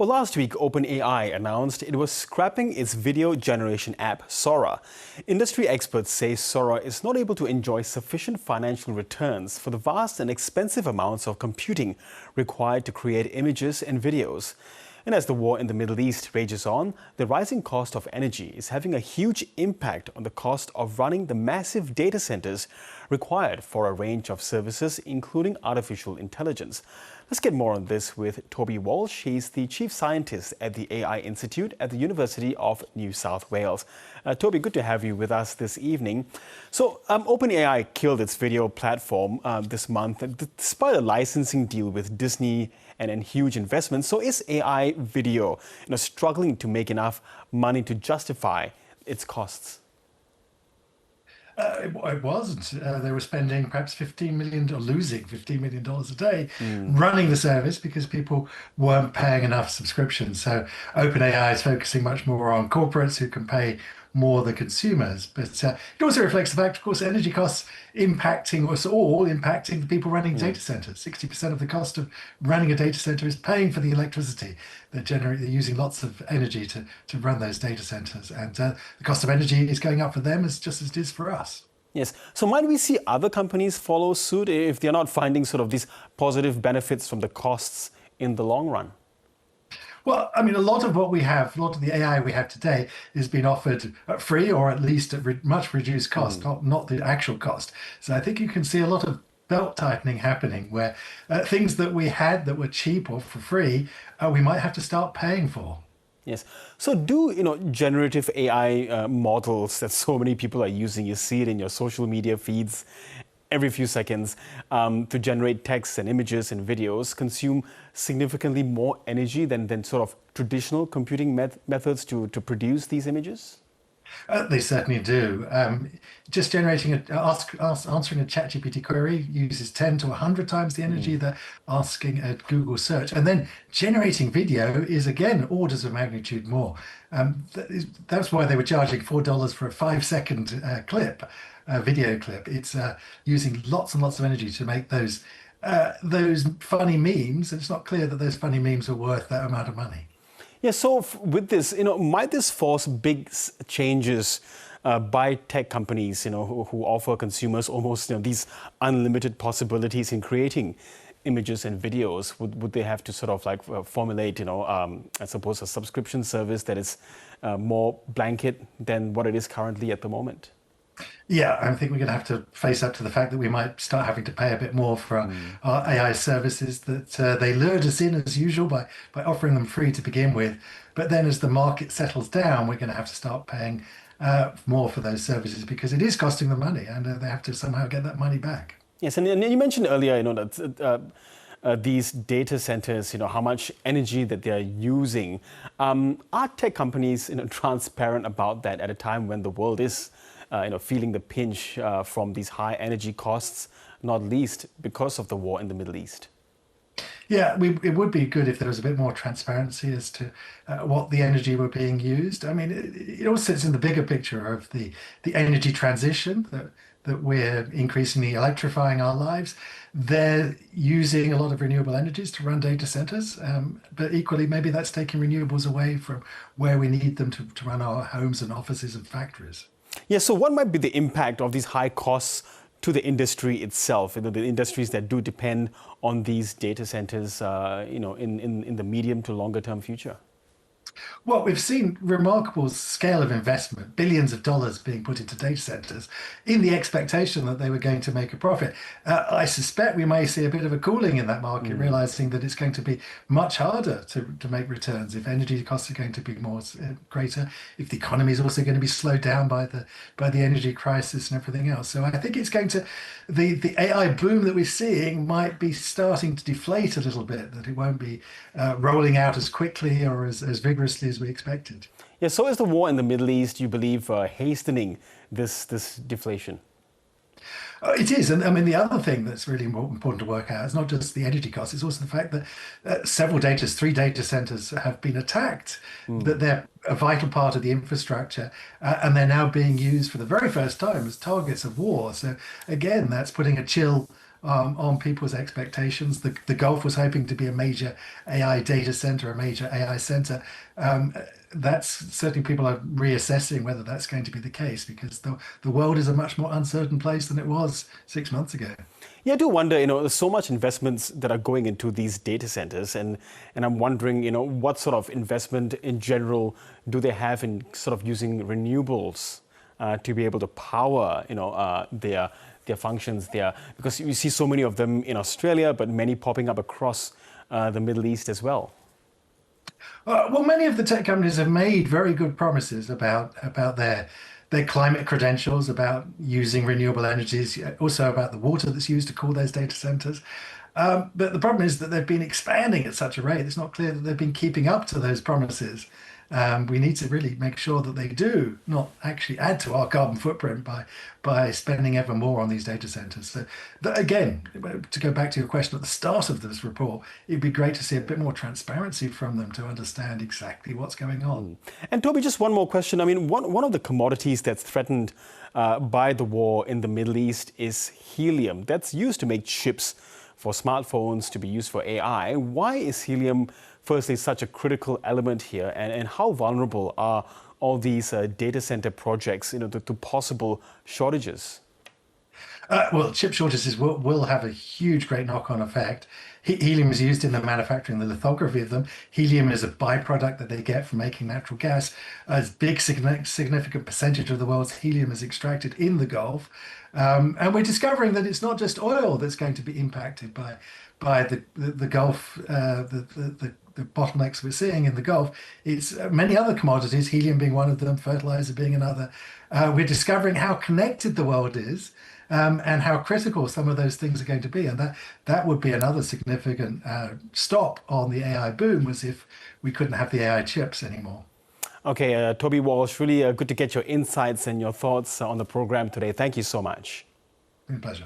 Well, last week, OpenAI announced it was scrapping its video generation app, Sora. Industry experts say Sora is not able to enjoy sufficient financial returns for the vast and expensive amounts of computing required to create images and videos. And as the war in the Middle East rages on, the rising cost of energy is having a huge impact on the cost of running the massive data centers required for a range of services, including artificial intelligence. Let's get more on this with Toby Walsh. He's the chief scientist at the AI Institute at the University of New South Wales. Toby, good to have you with us this evening. So OpenAI killed its video platform this month, despite a licensing deal with Disney and huge investments. So is AI video struggling to make enough money to justify its costs? It wasn't. They were spending perhaps $15 million, or losing $15 million a day running the service because people weren't paying enough subscriptions. So OpenAI is focusing much more on corporates who can pay more than consumers. But it also reflects the fact, of course, energy costs impacting us all, impacting the people running data centers. 60% of the cost of running a data center is paying for the electricity that they're using lots of energy to run those data centers. And the cost of energy is going up for them just as it is for us. Yes. So might we see other companies follow suit if they're not finding sort of these positive benefits from the costs in the long run? Well, I mean, a lot of what we have, a lot of the AI we have today is being offered free or at least at much reduced cost, not the actual cost. So I think you can see a lot of belt tightening happening where things that we had that were cheap or for free, we might have to start paying for. Yes. So do, generative AI models that so many people are using, you see it in your social media feeds every few seconds, to generate text and images and videos, consume significantly more energy than sort of traditional computing methods to produce these images? They certainly do. Just generating answering a ChatGPT query uses 10 to 100 times the energy that asking a Google search. And then generating video is, again, orders of magnitude more. That's why they were charging $4 for a 5-second clip. Video clip. It's using lots and lots of energy to make those funny memes. And it's not clear that those funny memes are worth that amount of money. Yeah. So with this, might this force big changes by tech companies, who offer consumers almost these unlimited possibilities in creating images and videos? Would they have to sort of like formulate, I suppose, a subscription service that is more blanket than what it is currently at the moment? Yeah, I think we're going to have to face up to the fact that we might start having to pay a bit more for our AI services, that they lured us in as usual by offering them free to begin with. But then as the market settles down, we're going to have to start paying more for those services because it is costing them money and they have to somehow get that money back. Yes, and you mentioned earlier, that these data centers, how much energy that they're using. Are tech companies, transparent about that at a time when the world is feeling the pinch from these high energy costs, not least because of the war in the Middle East? Yeah, it would be good if there was a bit more transparency as to what the energy were being used. I mean, it all sits in the bigger picture of the energy transition that we're increasingly electrifying our lives. They're using a lot of renewable energies to run data centers, but equally, maybe that's taking renewables away from where we need them to run our homes and offices and factories. Yeah, so what might be the impact of these high costs to the industry itself, the industries that do depend on these data centers, in the medium to longer term future? Well, we've seen remarkable scale of investment, billions of dollars being put into data centers in the expectation that they were going to make a profit. I suspect we may see a bit of a cooling in that market, realizing that it's going to be much harder to make returns if energy costs are going to be greater, if the economy is also going to be slowed down by the energy crisis and everything else. So I think it's going to, the AI boom that we're seeing might be starting to deflate a little bit, that it won't be rolling out as quickly or as vigorously as we expected. Yeah, so is the war in the Middle East, you believe, hastening this deflation? It is. And I mean, the other thing that's really important to work out is not just the energy costs, it's also the fact that three data centers have been attacked, that they're a vital part of the infrastructure, and they're now being used for the very first time as targets of war. So again, that's putting a chill on people's expectations. The Gulf was hoping to be a major AI data center, a major AI center. That's certainly people are reassessing whether that's going to be the case, because the world is a much more uncertain place than it was 6 months ago. Yeah, I do wonder, there's so much investments that are going into these data centers, and I'm wondering, what sort of investment in general do they have in sort of using renewables to be able to power, their functions there, because you see so many of them in Australia, but many popping up across the Middle East as well. Well, many of the tech companies have made very good promises about their climate credentials, about using renewable energies, also about the water that's used to cool those data centers. But the problem is that they've been expanding at such a rate. It's not clear that they've been keeping up to those promises. We need to really make sure that they do not actually add to our carbon footprint by spending ever more on these data centers. So again, to go back to your question at the start of this report, it'd be great to see a bit more transparency from them to understand exactly what's going on. And Toby, just one more question. I mean, one of the commodities that's threatened by the war in the Middle East is helium. That's used to make chips for smartphones, to be used for AI. Why is helium, firstly, such a critical element here, and how vulnerable are all these data center projects, to possible shortages? Well, chip shortages will have a huge, great knock-on effect. Helium is used in the manufacturing, the lithography of them. Helium is a byproduct that they get from making natural gas. A big, significant percentage of the world's helium is extracted in the Gulf. And we're discovering that it's not just oil that's going to be impacted by the Gulf, the bottlenecks we're seeing in the Gulf. It's many other commodities, helium being one of them, fertilizer being another. We're discovering how connected the world is, and how critical some of those things are going to be. And that would be another significant stop on the AI boom, was if we couldn't have the AI chips anymore. Okay, Toby Walsh, really good to get your insights and your thoughts on the program today. Thank you so much. It's been a pleasure.